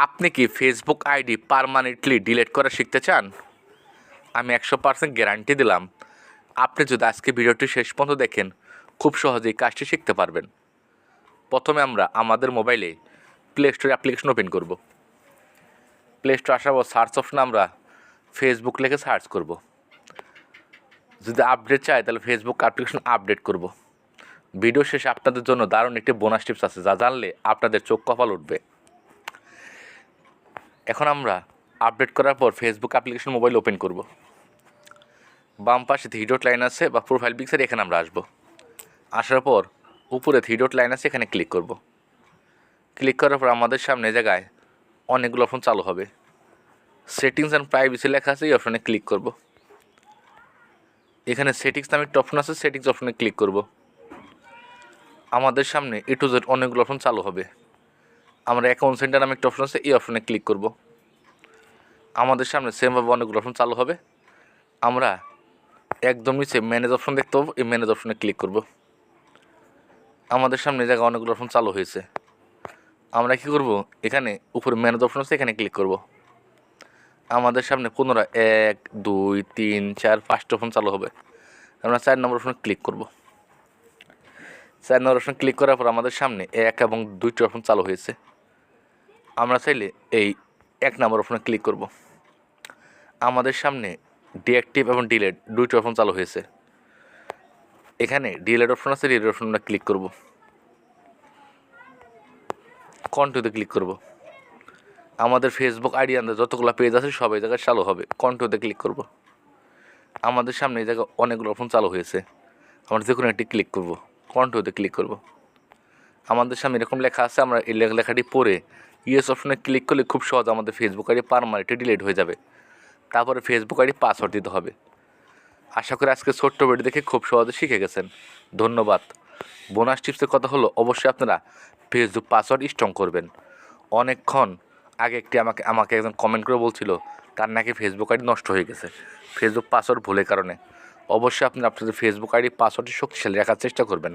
আপনি কি Facebook ID permanently delete করা শিখতে চান? আমি 100% গ্যারান্টি দিলাম, আপনি যদি আজকে ভিডিওটি শেষ পর্যন্ত দেখেন, খুব সহজেই কাজটি শিখতে পারবেন। প্রথমে আমরা আমাদের মোবাইলে প্লে স্টোর অ্যাপ্লিকেশন ওপেন করব। প্লে স্টোর আসার পর সার্চ অপশনে আমরা ফেসবুক লিখে সার্চ করব। যদি আপডেট চাই তাহলে ফেসবুক অ্যাপ্লিকেশন আপডেট করব। ভিডিও শেষে আপনাদের জন্য দারুণ একটি বোনাস টিপস আছে, যা জানলে আপনাদের চোখ কপাল উঠবে। এখন আমরা আপডেট করার পর ফেসবুক অ্যাপ্লিকেশন মোবাইল ওপেন করব। বাম পাশে থ্রি ডট লাইন আছে বা প্রোফাইল পিকচার, এখানে আমরা আসব। আসার পর উপরে থ্রি ডট লাইন আছে, এখানে ক্লিক করব। ক্লিক করার পর আমাদের সামনে জায়গায় অনেকগুলো অপশন চালু হবে। সেটিংস অ্যান্ড প্রাইভেসি লেখা আছে, এই অপশনে ক্লিক করব। এখানে সেটিংস নামে একটা অপশন আছে, সেটিংস অপশনে ক্লিক করব। আমাদের সামনে এ টু জেড অনেকগুলো অপশন চালু হবে। আমরা অ্যাকাউন্ট সেন্টার নামে একটা অপশন আছে, এই অপশনে ক্লিক করব। আমাদের সামনে সেমভাবে অনেকগুলো অপশন চালু হবে। আমরা একদম নিচে ম্যানেজ অপশন দেখতে পাবো, এই ম্যানেজ অপশনে ক্লিক করব। আমাদের সামনে এই জায়গায় অনেকগুলো অপশন চালু হয়েছে। আমরা কী করব, এখানে উপরে ম্যানেজ অপশন আছে, এখানে ক্লিক করব। আমাদের সামনে পুনরায় 1 2 3 4 5টা অপশন চালু হবে। আমরা 4 নম্বর অপশনে ক্লিক করব। 4 নম্বর অপশন ক্লিক করার পর আমাদের সামনে 1 এবং 2টি অপশন চালু হয়েছে। আমরা চাইলে এই 1 নম্বর অপশনে ক্লিক করব। আমাদের সামনে ডিঅ্যাক্টিভ এবং ডিলেট 2টি অপশন চালু হয়েছে। এখানে ডিলেট অপশন আছে, ডিলেট অপশনটা ক্লিক করব। কন্টিনিউতে ক্লিক করব। আমাদের ফেসবুক আইডি আন্দাজ যতগুলো পেজ আছে সব এই জায়গায় চালু হবে। কন্টিনিউতে ক্লিক করব। আমাদের সামনে এই জায়গায় অনেকগুলো অপশন চালু হয়েছে। আমরা যে কোনো একটি ক্লিক করব। কন্টিনিউতে ক্লিক করব। আমাদের সামনে এরকম লেখা আছে, আমরা এই লেখাটি পড়ে ইয়েস অপশনে ক্লিক করলে খুব সহজ আমাদের ফেসবুক আইডি পার্মানেন্টলি ডিলিট হয়ে যাবে। তারপরে ফেসবুক আইডি পাসওয়ার্ড দিতে হবে। আশা করি আজকে ছোট্ট ভিডিও দেখে খুব সহজে শিখে গেছেন। ধন্যবাদ। বোনাস টিপসের কথা হলো, অবশ্যই আপনারা ফেসবুক পাসওয়ার্ড স্ট্রং করবেন। অনেকক্ষণ আগে আমাকে একজন কমেন্ট করে বলছিল তার নাকি ফেসবুক আইডি নষ্ট হয়ে গেছে ফেসবুক পাসওয়ার্ড ভুলের কারণে। অবশ্যই আপনাদের ফেসবুক আইডি পাসওয়ার্ডটি শক্তিশালী রাখার চেষ্টা করবেন।